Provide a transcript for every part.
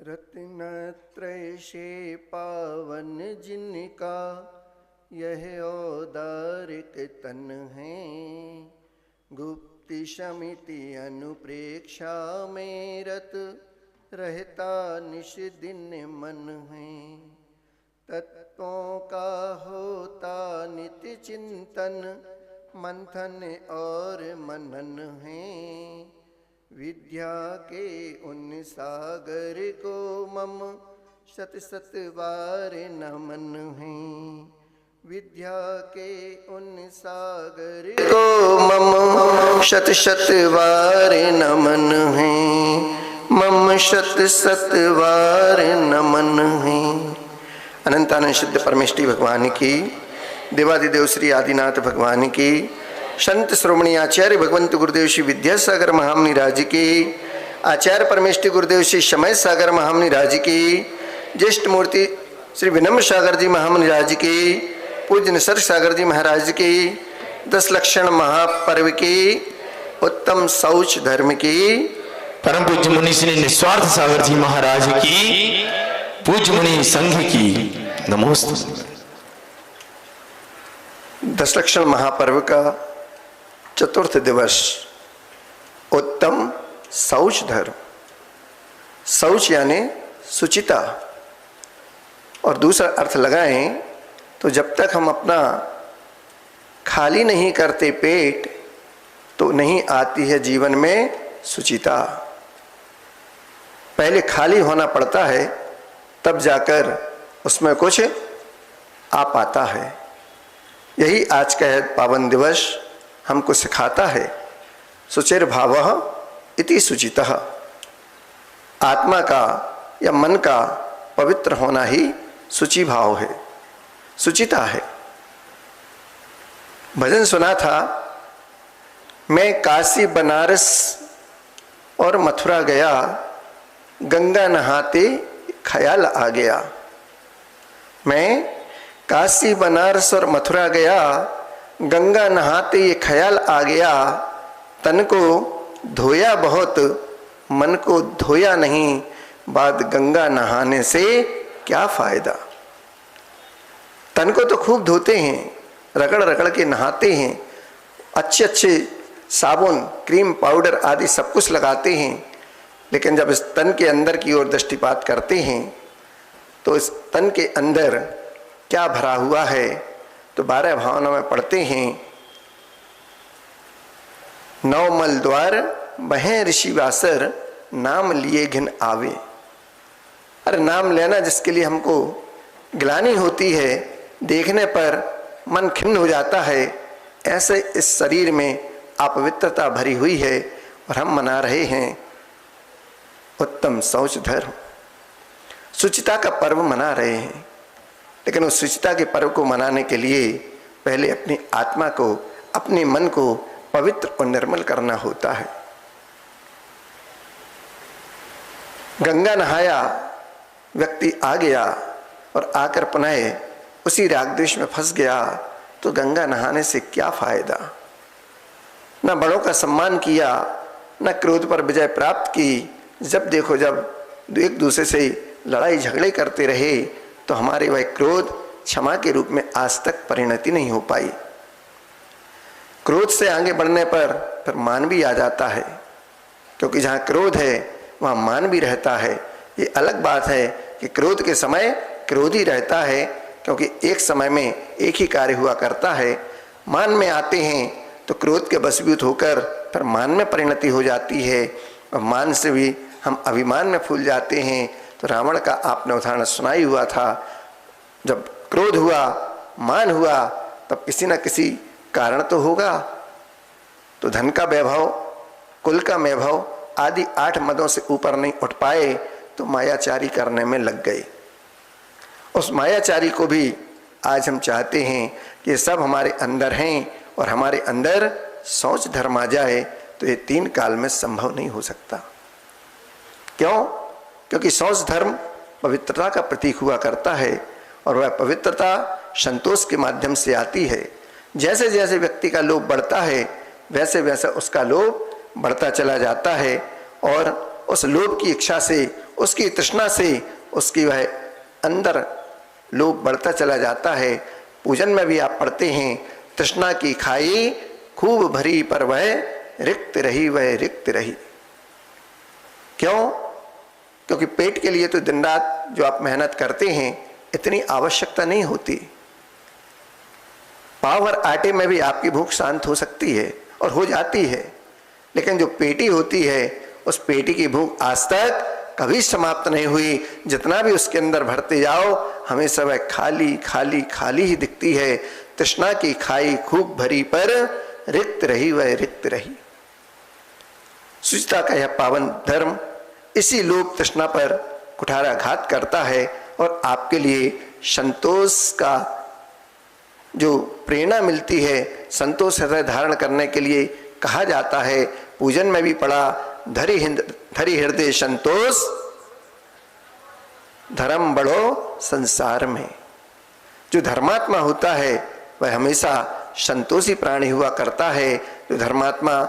रत्नत्रय से पावन जिनका यह औदारिक तन है, गुप्ति समिति अनुप्रेक्षा में रत रहता निश दिन मन है। तत्वों का होता नित्य चिंतन, मंथन और मनन है। विद्या के उन सागर को मम शत शत बार नमन है। विद्या के उन सागर को मम शत शत बार नमन है। मम शत शत बार नमन है। अनंतानंद शुद्ध परमेष्टि भगवान की, देवादिदेव श्री आदिनाथ भगवान की, संत श्रोमणी आचार्य भगवंत गुरुदेव श्री विद्यासागर महामुनि राज की, आचार्य परमेष्टि गुरुदेव श्री समय सागर महामुनि राज की, ज्येष्ठ मूर्ति श्री विनम्र सागर जी महामुनि राज की, पूज्य निसर्ग सागर जी महाराज की, 10 लक्षण महापर्व की, उत्तम शौच धर्म की, परम पूज्य मुनि श्री निस्वार्थ सागर जी महाराज की, पूज्य मुनि संघ की नमोस्तुते। 10 लक्षण महापर्व का चतुर्थ दिवस, उत्तम शौच धर्म। शौच यानी शुचिता, और दूसरा अर्थ लगाएं तो जब तक हम अपना खाली नहीं करते पेट, तो नहीं आती है जीवन में शुचिता। पहले खाली होना पड़ता है, तब जाकर उसमें कुछ आ पाता है। यही आज का पावन दिवस हमको सिखाता है। शुचिर भावः इति शुचितः। आत्मा का या मन का पवित्र होना ही शुचि भाव है, शुचिता है। भजन सुना था, मैं काशी बनारस और मथुरा गया, गंगा नहाते ख्याल आ गया। मैं काशी बनारस और मथुरा गया, गंगा नहाते ये ख्याल आ गया। तन को धोया बहुत, मन को धोया नहीं, बाद गंगा नहाने से क्या फायदा। तन को तो खूब धोते हैं, रगड़ रगड़ के नहाते हैं, अच्छे अच्छे साबुन, क्रीम, पाउडर आदि सब कुछ लगाते हैं, लेकिन जब इस तन के अंदर की ओर दृष्टिपात करते हैं तो इस तन के अंदर क्या भरा हुआ है, तो 12 भावना में पढ़ते हैं, 9 मल द्वार बहें ऋषि वासर, नाम लिए घिन आवे। अरे नाम लेना जिसके लिए हमको ग्लानि होती है, देखने पर मन खिन्न हो जाता है, ऐसे इस शरीर में अपवित्रता भरी हुई है और हम मना रहे हैं उत्तम शौच धर्म। शुचिता का पर्व मना रहे हैं, लेकिन उस शुचिता के पर्व को मनाने के लिए पहले अपनी आत्मा को, अपने मन को पवित्र और निर्मल करना होता है। गंगा नहाया, व्यक्ति आ गया और आकर पुनः उसी राग द्वेष में फंस गया, तो गंगा नहाने से क्या फायदा। न बड़ों का सम्मान किया, न क्रोध पर विजय प्राप्त की। जब देखो जब एक दूसरे से लड़ाई झगड़े करते रहे, तो हमारे वह क्रोध क्षमा के रूप में आज तक परिणति नहीं हो पाई। क्रोध से आगे बढ़ने पर फिर मान भी आ जाता है, क्योंकि जहाँ क्रोध है वहाँ मान भी रहता है। ये अलग बात है कि क्रोध के समय क्रोध ही रहता है, क्योंकि एक समय में एक ही कार्य हुआ करता है। मान में आते हैं तो क्रोध के वशीभूत होकर फिर मान में परिणति हो जाती है, और मान से भी हम अभिमान में फूल जाते हैं। तो रावण का आपने उदाहरण सुनाई हुआ था, जब क्रोध हुआ, मान हुआ, तब किसी न किसी कारण तो होगा। तो धन का वैभव, कुल का वैभव आदि 8 मदों से ऊपर नहीं उठ पाए, तो मायाचारी करने में लग गए। उस मायाचारी को भी आज हम चाहते हैं कि ये सब हमारे अंदर हैं, और हमारे अंदर शौच धर्म आ जाए, तो ये 3 काल में संभव नहीं हो सकता। क्यों? क्योंकि शौच धर्म पवित्रता का प्रतीक हुआ करता है, और वह पवित्रता संतोष के माध्यम से आती है। जैसे जैसे व्यक्ति का लोभ बढ़ता है, वैसे वैसे उसका लोभ बढ़ता चला जाता है, और उस लोभ की इच्छा से, उसकी तृष्णा से उसकी वह अंदर लोभ बढ़ता चला जाता है। पूजन में भी आप पढ़ते हैं, तृष्णा की खाई खूब भरी पर वह रिक्त रही, वह रिक्त रही। क्यों? क्योंकि पेट के लिए तो दिन रात जो आप मेहनत करते हैं इतनी आवश्यकता नहीं होती। पाव भर आटे में भी आपकी भूख शांत हो सकती है और हो जाती है, लेकिन जो पेटी होती है उस पेटी की भूख आज तक कभी समाप्त नहीं हुई। जितना भी उसके अंदर भरते जाओ हमेशा वह खाली खाली खाली ही दिखती है। तृष्णा की खाई खूब भरी पर रिक्त रही, वह रिक्त रही। शुचिता का यह पावन धर्म इसी लोभ तृष्णा पर कुठाराघात करता है और आपके लिए संतोष का जो प्रेरणा मिलती है, संतोष हृदय धारण करने के लिए कहा जाता है। पूजन में भी पढ़ा, धरि हृदय संतोष धर्म बढ़ो संसार में। जो धर्मात्मा होता है वह हमेशा संतोषी प्राणी हुआ करता है। जो धर्मात्मा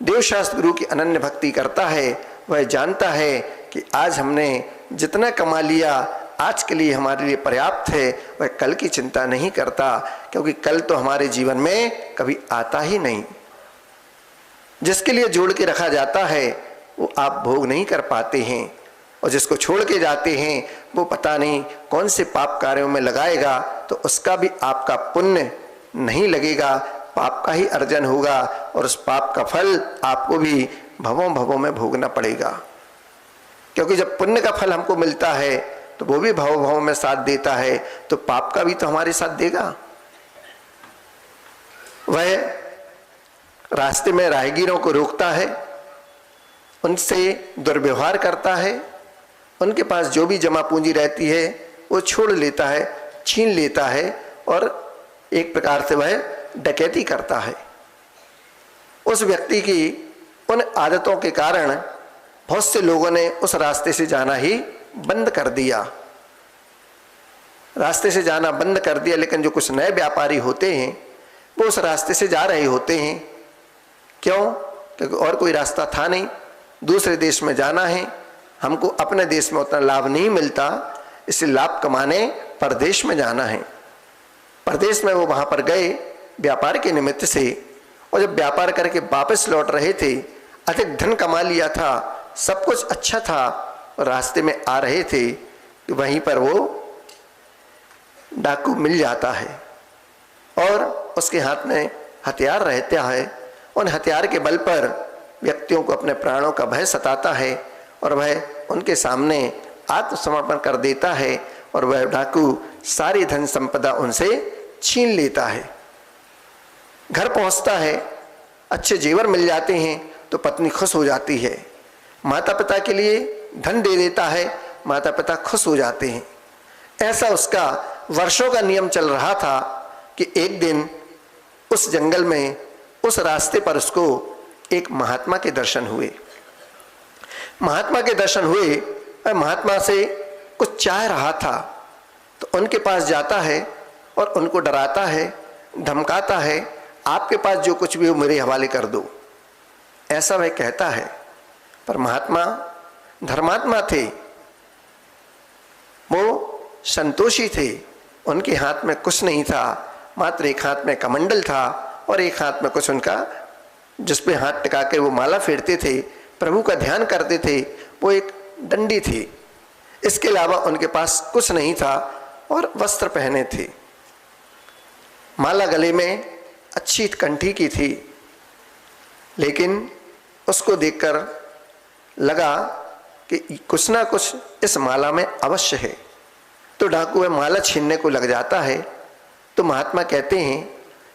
देवशास्त्र गुरु की अनन्य भक्ति करता है वह जानता है कि आज हमने जितना कमा लिया आज के लिए हमारे लिए पर्याप्त है। वह कल की चिंता नहीं करता, क्योंकि कल तो हमारे जीवन में कभी आता ही नहीं। जिसके लिए जोड़ के रखा जाता है वो आप भोग नहीं कर पाते हैं, और जिसको छोड़ के जाते हैं वो पता नहीं कौन से पाप कार्यों में लगाएगा, तो उसका भी आपका पुण्य नहीं लगेगा, पाप का ही अर्जन होगा और उस पाप का फल आपको भी भवों भवों में भोगना पड़ेगा। क्योंकि जब पुण्य का फल हमको मिलता है तो वो भी भव भव में साथ देता है, तो पाप का भी तो हमारे साथ देगा। वह रास्ते में राहगीरों को रोकता है, उनसे दुर्व्यवहार करता है, उनके पास जो भी जमा पूंजी रहती है वो छोड़ लेता है, छीन लेता है और एक प्रकार से वह डकैती करता है। उस व्यक्ति की उन आदतों के कारण बहुत से लोगों ने उस रास्ते से जाना ही बंद कर दिया, रास्ते से जाना बंद कर दिया। लेकिन जो कुछ नए व्यापारी होते हैं वो उस रास्ते से जा रहे होते हैं। क्यों? क्योंकि और कोई रास्ता था नहीं, दूसरे देश में जाना है, हमको अपने देश में उतना लाभ नहीं मिलता, इसलिए लाभ कमाने परदेश में जाना है। परदेश में वो वहाँ पर गए व्यापार के निमित्त से, और जब व्यापार करके वापस लौट रहे थे, अधिक धन कमा लिया था, सब कुछ अच्छा था, और रास्ते में आ रहे थे कि वहीं पर वो डाकू मिल जाता है और उसके हाथ में हथियार रहता है। उन हथियार के बल पर व्यक्तियों को अपने प्राणों का भय सताता है और वह उनके सामने आत्मसमर्पण कर देता है, और वह डाकू सारी धन संपदा उनसे छीन लेता है। घर पहुंचता है, अच्छे जेवर मिल जाते हैं तो पत्नी खुश हो जाती है, माता पिता के लिए धन दे देता है, माता पिता खुश हो जाते हैं। ऐसा उसका वर्षों का नियम चल रहा था कि एक दिन उस जंगल में उस रास्ते पर उसको एक महात्मा के दर्शन हुए। महात्मा के दर्शन हुए, वह महात्मा से कुछ चाह रहा था, तो उनके पास जाता है और उनको डराता है, धमकाता है, आपके पास जो कुछ भी हो मेरे हवाले कर दो, ऐसा वह कहता है। पर महात्मा धर्मात्मा थे, वो संतोषी थे, उनके हाथ में कुछ नहीं था, मात्र एक हाथ में कमंडल था और एक हाथ में कुछ उनका जिसपे हाथ टिका के वो माला फेरते थे, प्रभु का ध्यान करते थे, वो एक डंडी थी। इसके अलावा उनके पास कुछ नहीं था और वस्त्र पहने थे। माला गले में अच्छी कंठी की थी, लेकिन उसको देखकर लगा कि कुछ ना कुछ इस माला में अवश्य है, तो डाकू वह माला छीनने को लग जाता है। तो महात्मा कहते हैं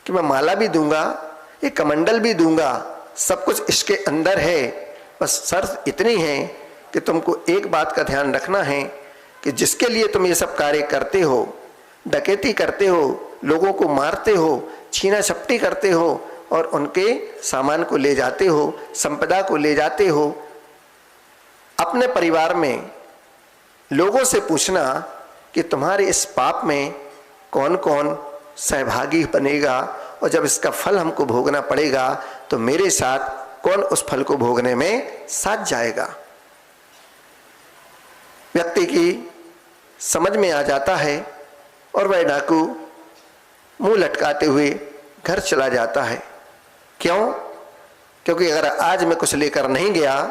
कि मैं माला भी दूंगा, ये कमंडल भी दूंगा, सब कुछ इसके अंदर है, बस शर्त इतनी है कि तुमको एक बात का ध्यान रखना है कि जिसके लिए तुम ये सब कार्य करते हो, डकैती करते हो, लोगों को मारते हो, छीना झपटी करते हो और उनके सामान को ले जाते हो, संपदा को ले जाते हो, अपने परिवार में लोगों से पूछना कि तुम्हारे इस पाप में कौन कौन सहभागी बनेगा, और जब इसका फल हमको भोगना पड़ेगा तो मेरे साथ कौन उस फल को भोगने में साथ जाएगा। व्यक्ति की समझ में आ जाता है और वह डाकू मुंह लटकाते हुए घर चला जाता है। क्यों? क्योंकि अगर आज मैं कुछ लेकर नहीं गया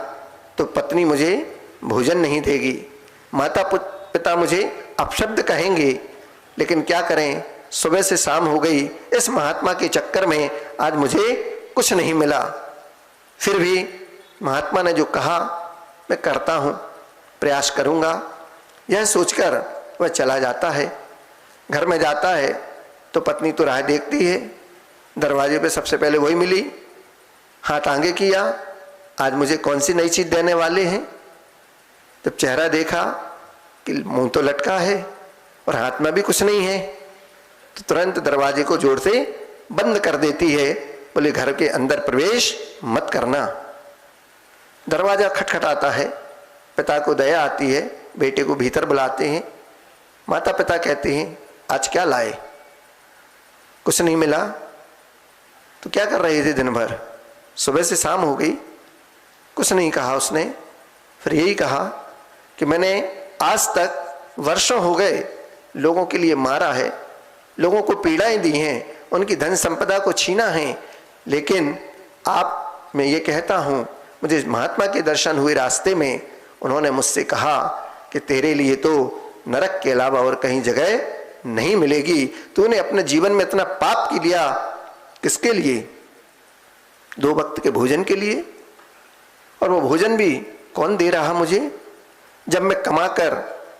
तो पत्नी मुझे भोजन नहीं देगी, माता पिता मुझे अपशब्द कहेंगे। लेकिन क्या करें, सुबह से शाम हो गई, इस महात्मा के चक्कर में आज मुझे कुछ नहीं मिला। फिर भी महात्मा ने जो कहा मैं करता हूँ, प्रयास करूँगा, यह सोचकर वह चला जाता है। घर में जाता है तो पत्नी तो राह देखती है, दरवाजे पे सबसे पहले वही मिली, हाथ आगे किया, आज मुझे कौन सी नई चीज देने वाले हैं। जब चेहरा देखा कि मुंह तो लटका है और हाथ में भी कुछ नहीं है, तो तुरंत दरवाजे को जोर से बंद कर देती है, बोले घर के अंदर प्रवेश मत करना। दरवाजा खटखटाता है, पिता को दया आती है, बेटे को भीतर बुलाते हैं। माता पिता कहते हैं आज क्या लाए? कुछ नहीं मिला। तो क्या कर रहे थे दिन भर? सुबह से शाम हो गई, कुछ नहीं कहा उसने। फिर यही कहा कि मैंने आज तक वर्षों हो गए लोगों के लिए मारा है, लोगों को पीड़ाएं दी हैं, उनकी धन संपदा को छीना है, लेकिन आप, मैं ये कहता हूँ, मुझे महात्मा के दर्शन हुए रास्ते में, उन्होंने मुझसे कहा कि तेरे लिए तो नरक के अलावा और कहीं जगह नहीं मिलेगी। तूने अपने जीवन में इतना पाप की लिया, किसके लिए? 2 वक्त के भोजन के लिए। और वो भोजन भी कौन दे रहा मुझे? जब मैं कमाकर,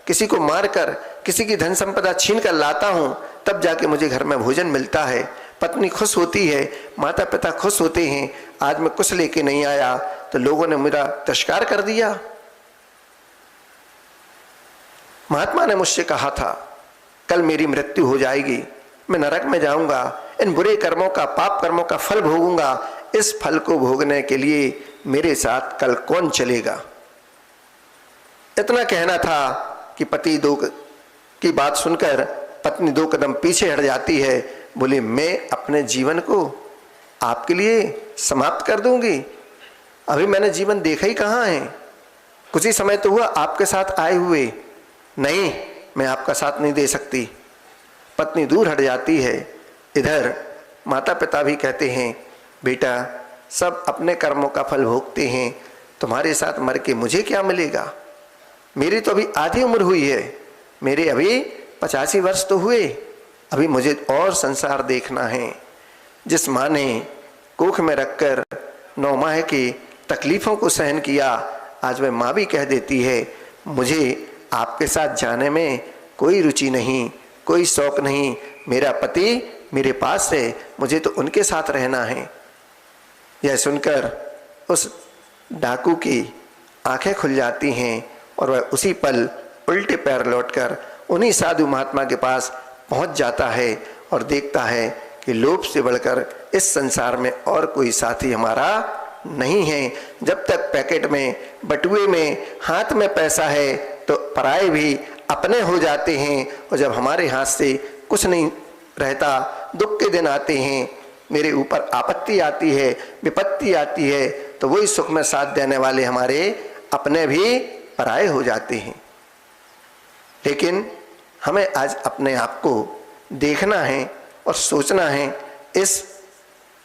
किसी को मारकर, किसी की धन संपदा छीन कर लाता हूं, तब जाके मुझे घर में भोजन मिलता है, पत्नी खुश होती है, माता पिता खुश होते हैं। आज मैं कुछ लेके नहीं आया तो लोगों ने मेरा तिरस्कार कर दिया। महात्मा ने मुझसे कहा था कल मेरी मृत्यु हो जाएगी, मैं नरक में जाऊंगा, इन बुरे कर्मों का, पाप कर्मों का फल भोगूंगा। इस फल को भोगने के लिए मेरे साथ कल कौन चलेगा? इतना कहना था कि पति की बात सुनकर पत्नी 2 कदम पीछे हट जाती है, बोली मैं अपने जीवन को आपके लिए समाप्त कर दूंगी। अभी मैंने जीवन देखा ही कहाँ है, कुछ ही समय तो हुआ आपके साथ आए हुए, नहीं मैं आपका साथ नहीं दे सकती। पत्नी दूर हट जाती है। इधर माता पिता भी कहते हैं बेटा सब अपने कर्मों का फल भोगते हैं, तुम्हारे साथ मर के मुझे क्या मिलेगा? मेरी तो अभी आधी उम्र हुई है, मेरे अभी 85 वर्ष तो हुए, अभी मुझे और संसार देखना है। जिस माँ ने कोख में रखकर 9 माह की तकलीफों को सहन किया, आज वह माँ भी कह देती है मुझे आपके साथ जाने में कोई रुचि नहीं, कोई शौक नहीं, मेरा पति मेरे पास है, मुझे तो उनके साथ रहना है। यह सुनकर उस डाकू की आंखें खुल जाती हैं और वह उसी पल उल्टे पैर लौटकर उन्हीं साधु महात्मा के पास पहुंच जाता है और देखता है कि लोभ से बढ़कर इस संसार में और कोई साथी हमारा नहीं है। जब तक पैकेट में, बटुए में, हाथ में पैसा है तो पराये भी अपने हो जाते हैं, और जब हमारे हाथ से कुछ नहीं रहता, दुख के दिन आते हैं, मेरे ऊपर आपत्ति आती है, विपत्ति आती है, तो वही सुख में साथ देने वाले हमारे अपने भी पराये हो जाते हैं। लेकिन हमें आज अपने आप को देखना है और सोचना है इस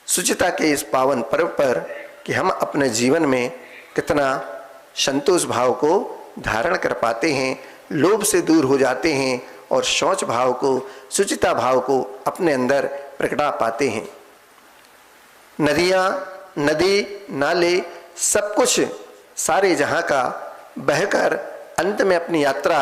शुचिता के इस पावन पर्व पर कि हम अपने जीवन में कितना संतोष भाव को धारण कर पाते हैं, लोभ से दूर हो जाते हैं और शौच भाव को, शुचिता भाव को अपने अंदर प्रकटा पाते हैं। नदियाँ, नदी, नाले, सब कुछ सारे जहाँ का बहकर अंत में अपनी यात्रा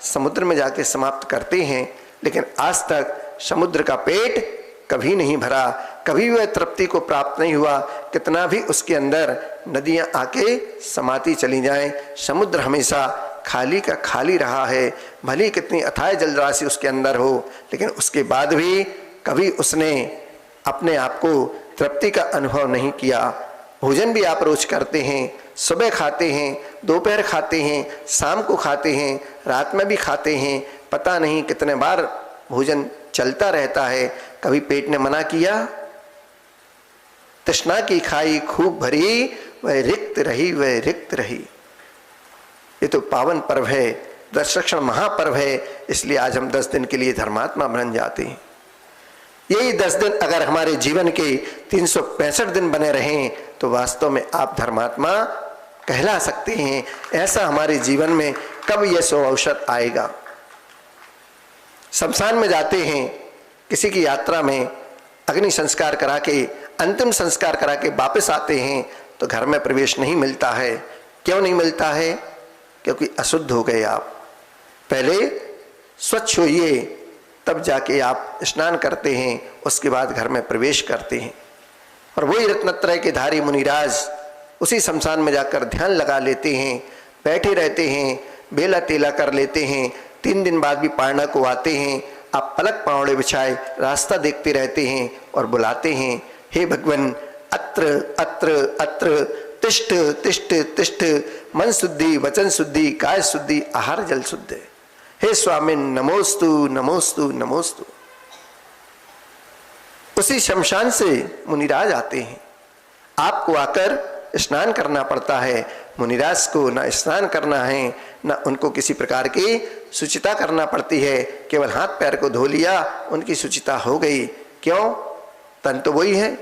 समुद्र में जाके समाप्त करते हैं, लेकिन आज तक समुद्र का पेट कभी नहीं भरा, कभी वह तृप्ति को प्राप्त नहीं हुआ। कितना भी उसके अंदर नदियां आके समाती चली जाएं, समुद्र हमेशा खाली का खाली रहा है। भली कितनी अथाह जलराशि उसके अंदर हो, लेकिन उसके बाद भी कभी उसने अपने आप को तृप्ति का अनुभव नहीं किया। भोजन भी आप रोज करते हैं, सुबह खाते हैं, दोपहर खाते हैं, शाम को खाते हैं, रात में भी खाते हैं, पता नहीं कितने बार भोजन चलता रहता है। कभी पेट ने मना किया? तृष्णा की खाई खूब भरी, वह रिक्त रही, वह रिक्त रही। ये तो पावन पर्व है, दशरक्षण महापर्व है, इसलिए आज हम 10 दिन के लिए धर्मात्मा बन जाते हैं। यही 10 दिन अगर हमारे जीवन के 365 दिन बने रहें तो वास्तव में आप धर्मात्मा कहला सकते हैं। ऐसा हमारे जीवन में कब यह शुभ अवसर आएगा। शमशान में जाते हैं, किसी की यात्रा में अग्नि संस्कार करा के, अंतिम संस्कार करा के वापस आते हैं तो घर में प्रवेश नहीं मिलता है। क्यों नहीं मिलता है? क्योंकि अशुद्ध हो गए आप। पहले स्वच्छ होइए, तब जाके आप स्नान करते हैं, उसके बाद घर में प्रवेश करते हैं। और वही रत्नत्रय के धारी मुनिराज उसी शमशान में जाकर ध्यान लगा लेते हैं, बैठे रहते हैं, बेला तेला कर लेते हैं। 3 दिन बाद भी पारना को आते हैं। आप पलक पावड़े बिछाए रास्ता देखते रहते हैं और बुलाते हैं, हे भगवान अत्र अत्र अत्र तिष्ठ तिष्ठ तिष्ठ, मन शुद्धि, वचन शुद्धि, काय शुद्धि, आहार जल शुद्ध। हे स्वामी नमोस्तु नमोस्तु नमोस्तु। उसी शमशान से मुनिराज आते हैं। आपको आकर स्नान करना पड़ता है। मुनिराज को ना स्नान करना है, ना उनको किसी प्रकार की शुचिता करना पड़ती है। केवल हाथ पैर को धो लिया, उनकी शुचिता हो गई। क्यों? तन तो वही है।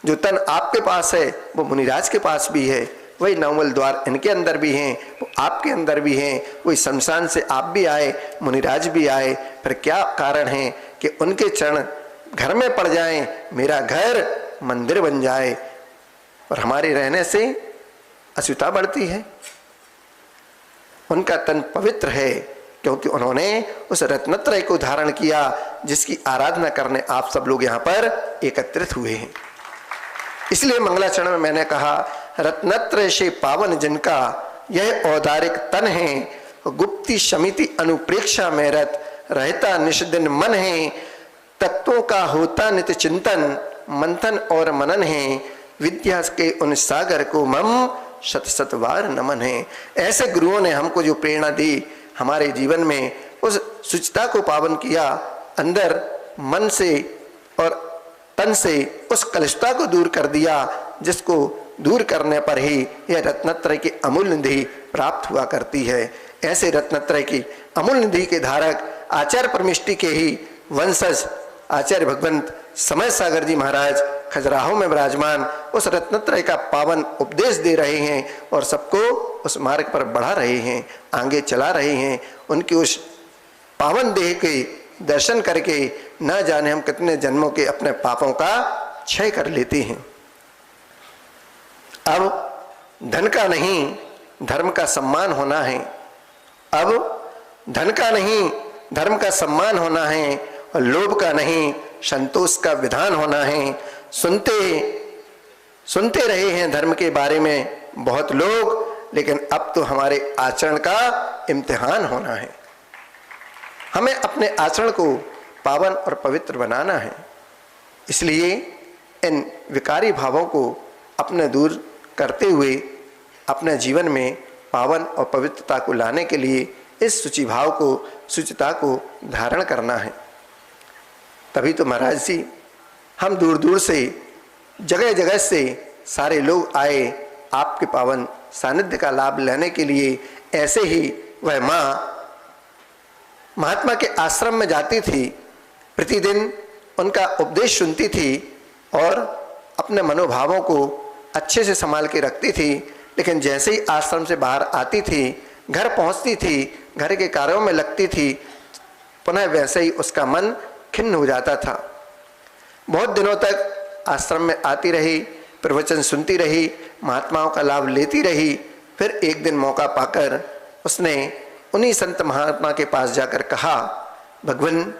जो तन आपके पास है वो मुनिराज के पास भी है। वही नवमल द्वार इनके अंदर भी हैं, वो आपके अंदर भी हैं। वही शमशान से आप भी आए, मुनिराज भी आए। फिर क्या कारण है कि उनके चरण घर में पड़ जाएं, मेरा घर मंदिर बन जाए और हमारे रहने से अशुद्धता बढ़ती है। उनका तन पवित्र है क्योंकि उन्होंने उस रत्नत्रय को धारण किया जिसकी आराधना करने आप सब लोग यहाँ पर एकत्रित हुए हैं। इसलिए मंगलाचरण में मैंने कहा, रत्नत्रय से पावन जिनका यह औदारिक तन है, गुप्ति समिति अनुप्रेक्षा में रत रहता निष्दिन मन है, तत्वों का होता नित्य चिंतन मंथन और मनन है, विद्या के उन सागर को मम शत शत बार नमन है। ऐसे गुरुओं ने हमको जो प्रेरणा दी, हमारे जीवन में उस शुचिता को पावन किया, अंदर मन से और तन से उस कलुषता को दूर कर दिया, जिसको दूर करने पर ही यह रत्नत्रय की अमूल्य निधि प्राप्त हुआ करती है। ऐसे रत्नत्रय की अमूल्य निधि के धारक आचार्य परमिष्टि के ही वंशज आचार्य भगवंत समय सागर जी महाराज खजुराहो में विराजमान उस रत्नत्रय का पावन उपदेश दे रहे हैं और सबको उस मार्ग पर बढ़ा रहे हैं, आगे चला रहे हैं। उनकी उस पावन देह के दर्शन करके न जाने हम कितने जन्मों के अपने पापों का क्षय कर लेते हैं। अब धन का नहीं धर्म का सम्मान होना है। अब धन का नहीं धर्म का सम्मान होना है और लोभ का नहीं संतोष का विधान होना है। सुनते रहे हैं धर्म के बारे में बहुत लोग, लेकिन अब तो हमारे आचरण का इम्तिहान होना है। हमें अपने आचरण को पावन और पवित्र बनाना है। इसलिए इन विकारी भावों को अपने दूर करते हुए अपने जीवन में पावन और पवित्रता को लाने के लिए इस शुचि भाव को, शुचिता को धारण करना है। तभी तो महाराज जी हम दूर दूर से जगह जगह से सारे लोग आए आपके पावन सानिध्य का लाभ लेने के लिए। ऐसे ही वह माँ महात्मा के आश्रम में जाती थी, प्रतिदिन उनका उपदेश सुनती थी और अपने मनोभावों को अच्छे से संभाल के रखती थी। लेकिन जैसे ही आश्रम से बाहर आती थी, घर पहुंचती थी, घर के कार्यों में लगती थी, पुनः वैसे ही उसका मन खिन्न हो जाता था। बहुत दिनों तक आश्रम में आती रही, प्रवचन सुनती रही, महात्माओं का लाभ लेती रही। फिर एक दिन मौका पाकर उसने उन्हीं संत महात्मा के पास जाकर कहा, भगवान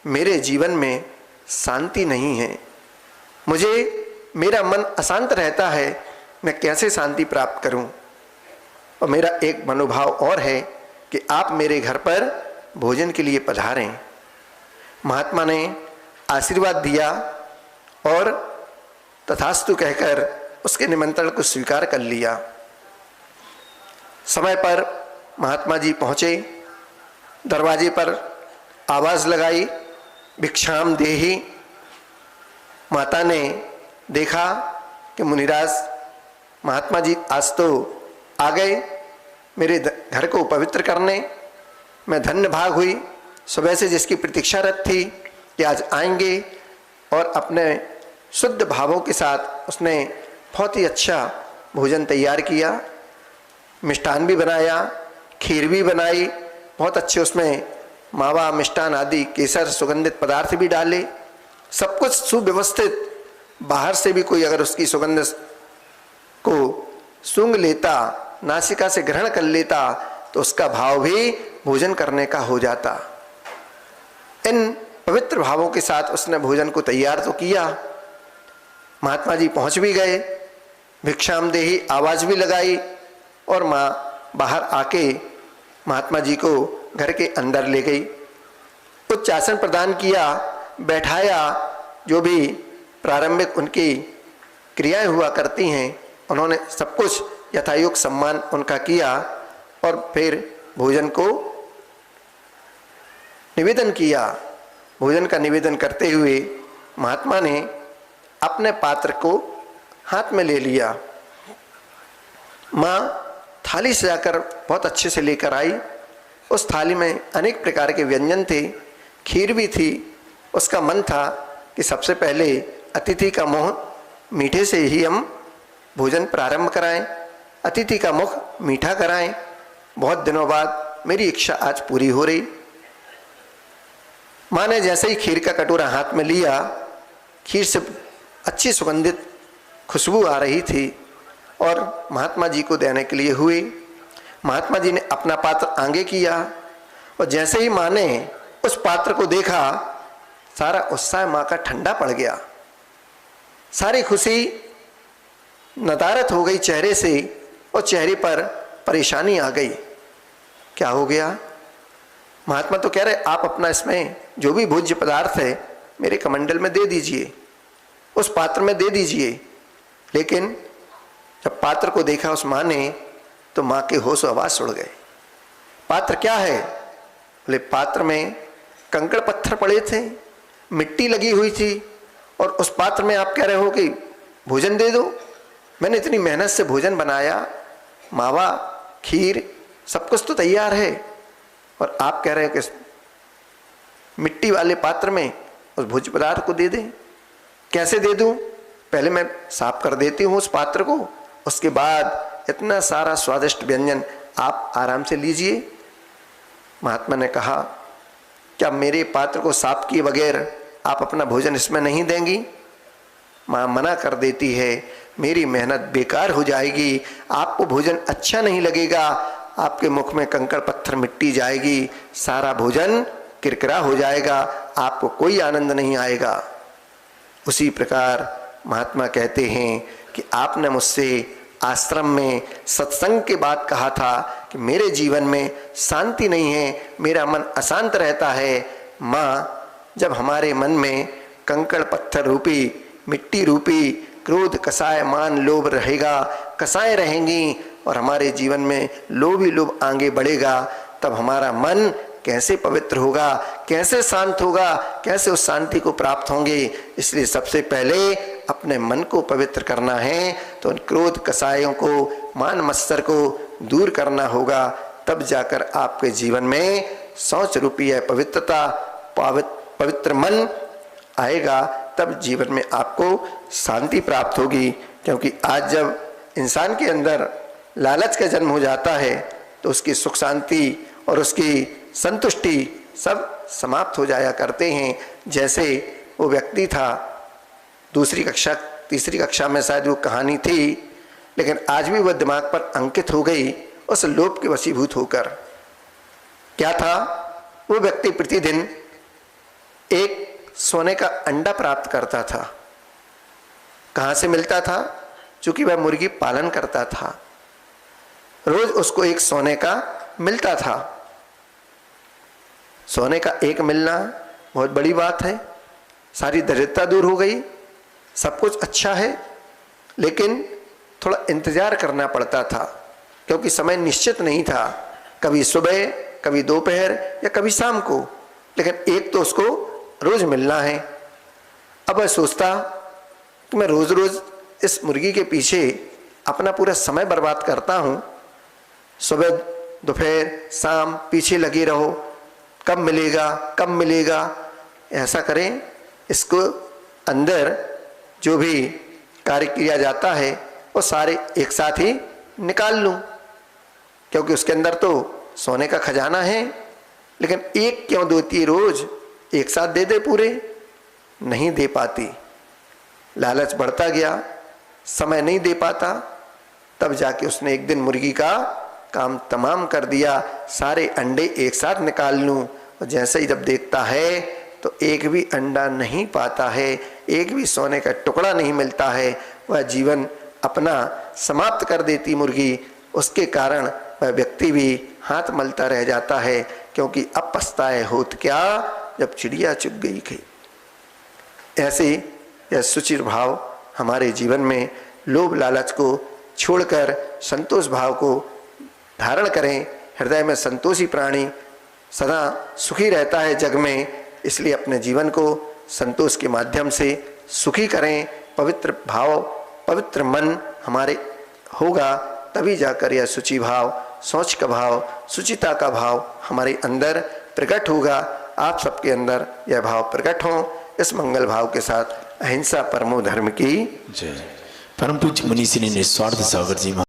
मेरे जीवन में शांति नहीं है, मुझे मेरा मन अशांत रहता है, मैं कैसे शांति प्राप्त करूं? और मेरा एक मनोभाव और है कि आप मेरे घर पर भोजन के लिए पधारें। महात्मा ने आशीर्वाद दिया और तथास्तु कहकर उसके निमंत्रण को स्वीकार कर लिया। समय पर महात्मा जी पहुँचे, दरवाजे पर आवाज़ लगाई, भिक्षाम देहि। माता ने देखा कि मुनिराज महात्मा जी आज तो आ गए, मेरे घर को पवित्र करने। मैं धन्य भाग हुई, सुबह से जिसकी प्रतीक्षारत थी कि आज आएंगे, और अपने शुद्ध भावों के साथ उसने बहुत ही अच्छा भोजन तैयार किया। मिष्ठान भी बनाया, खीर भी बनाई, बहुत अच्छे उसमें मावा, मिष्ठान आदि, केसर, सुगंधित पदार्थ भी डाले, सब कुछ सुव्यवस्थित। बाहर से भी कोई अगर उसकी सुगंध को सूंघ लेता, नासिका से ग्रहण कर लेता, तो उसका भाव भी भोजन करने का हो जाता। इन पवित्र भावों के साथ उसने भोजन को तैयार तो किया। महात्मा जी पहुंच भी गए, भिक्षाम देही आवाज भी लगाई, और माँ बाहर आके महात्मा जी को घर के अंदर ले गई। उच्च आसन प्रदान किया, बैठाया, जो भी प्रारंभिक उनकी क्रियाएं हुआ करती हैं उन्होंने सब कुछ यथायोग्य सम्मान उनका किया, और फिर भोजन को निवेदन किया। भोजन का निवेदन करते हुए महात्मा ने अपने पात्र को हाथ में ले लिया। माँ थाली सजाकर बहुत अच्छे से लेकर आई। उस थाली में अनेक प्रकार के व्यंजन थे, खीर भी थी। उसका मन था कि सबसे पहले अतिथि का मुँह मीठे से ही हम भोजन प्रारंभ कराएं, अतिथि का मुख मीठा कराएं। बहुत दिनों बाद मेरी इच्छा आज पूरी हो रही। माँ ने जैसे ही खीर का कटोरा हाथ में लिया, खीर से अच्छी सुगंधित खुशबू आ रही थी और महात्मा जी को देने के लिए हुए। महात्मा जी ने अपना पात्र आगे किया, और जैसे ही माँ ने उस पात्र को देखा, सारा उत्साह माँ का ठंडा पड़ गया। सारी खुशी नदारद हो गई चेहरे से, और चेहरे पर परेशानी आ गई। क्या हो गया? महात्मा तो कह रहे आप अपना इसमें जो भी भोज्य पदार्थ है मेरे कमंडल में दे दीजिए, उस पात्र में दे दीजिए। लेकिन जब पात्र को देखा उस माँ ने, तो माँ के होश आवाज उड़ गए। पात्र क्या है? बोले पात्र में कंकड़ पत्थर पड़े थे, मिट्टी लगी हुई थी, और उस पात्र में आप कह रहे हो कि भोजन दे दो। मैंने इतनी मेहनत से भोजन बनाया, मावा, खीर, सब कुछ तो तैयार है, और आप कह रहे हो कि मिट्टी वाले पात्र में उस भोज्य पदार्थ को दे दें। कैसे दे दूं? पहले मैं साफ कर देती हूँ उस पात्र को, उसके बाद इतना सारा स्वादिष्ट व्यंजन आप आराम से लीजिए। महात्मा ने कहा, क्या मेरे पात्र को साफ किए बगैर आप अपना भोजन इसमें नहीं देंगी? माँ मना कर देती है, मेरी मेहनत बेकार हो जाएगी, आपको भोजन अच्छा नहीं लगेगा, आपके मुख में कंकड़ पत्थर मिट्टी जाएगी, सारा भोजन किरकिरा हो जाएगा, आपको कोई आनंद नहीं आएगा। उसी प्रकार महात्मा कहते हैं कि आपने मुझसे आश्रम में सत्संग के बाद कहा था कि मेरे जीवन में शांति नहीं है, मेरा मन अशांत रहता है। माँ, जब हमारे मन में कंकड़ पत्थर रूपी, मिट्टी रूपी क्रोध, कसाय, मान, लोभ रहेगा, कसाएं रहेंगी, और हमारे जीवन में लोभ ही लोभ आगे बढ़ेगा, तब हमारा मन कैसे पवित्र होगा, कैसे शांत होगा, कैसे उस शांति को प्राप्त होंगे। इसलिए सबसे पहले अपने मन को पवित्र करना है, तो उन क्रोध, कसायों को, मान, मत्सर को दूर करना होगा। तब जाकर आपके जीवन में शौच रूपी है पवित्रता, पवित्र मन आएगा, तब जीवन में आपको शांति प्राप्त होगी। क्योंकि आज जब इंसान के अंदर लालच का जन्म हो जाता है, तो उसकी सुख शांति और उसकी संतुष्टि सब समाप्त हो जाया करते हैं। जैसे वो व्यक्ति था, दूसरी कक्षा, तीसरी कक्षा में शायद वो कहानी थी, लेकिन आज भी वह दिमाग पर अंकित हो गई उस लोभ के वशीभूत होकर। क्या था? वो व्यक्ति प्रतिदिन एक सोने का अंडा प्राप्त करता था। कहाँ से मिलता था? चूंकि वह मुर्गी पालन करता था, रोज उसको एक सोने का मिलता था। सोने का एक मिलना बहुत बड़ी बात है, सारी दरिद्रता दूर हो गई, सब कुछ अच्छा है, लेकिन थोड़ा इंतजार करना पड़ता था, क्योंकि समय निश्चित नहीं था, कभी सुबह, कभी दोपहर या कभी शाम को, लेकिन एक तो उसको रोज मिलना है। अब वह सोचता कि मैं रोज रोज इस मुर्गी के पीछे अपना पूरा समय बर्बाद करता हूँ, सुबह दोपहर शाम पीछे लगे रहो, कब मिलेगा कब मिलेगा, ऐसा करें इसको अंदर जो भी कार्य किया जाता है वो सारे एक साथ ही निकाल लूं, क्योंकि उसके अंदर तो सोने का खजाना है। लेकिन एक क्यों देती है रोज, एक साथ दे दे पूरे, नहीं दे पाती, लालच बढ़ता गया, समय नहीं दे पाता। तब जाके उसने एक दिन मुर्गी का काम तमाम कर दिया, सारे अंडे एक साथ निकाल लूं। और जैसे ही जब देखता है तो एक भी अंडा नहीं पाता है, एक भी सोने का टुकड़ा नहीं मिलता है, वह जीवन अपना समाप्त कर देती मुर्गी। उसके कारण वह व्यक्ति भी हाथ मलता रह जाता है, क्योंकि अब पछताए होत क्या जब चिड़िया चुग गई थी। ऐसे यह सुचिर भाव हमारे जीवन में लोभ लालच को छोड़कर संतोष भाव को धारण करें। हृदय में संतोषी प्राणी सदा सुखी रहता है जग में, इसलिए अपने जीवन को संतोष के माध्यम से सुखी करें। पवित्र भाव, पवित्र मन हमारे होगा, तभी जाकर यह शुचि भाव, सोच का भाव, शुचिता का भाव हमारे अंदर प्रकट होगा। आप सबके अंदर यह भाव प्रकट हो। इस मंगल भाव के साथ अहिंसा परमो धर्म की जय। परम पूज्य मुनि श्री निस्वार्थ सागर जी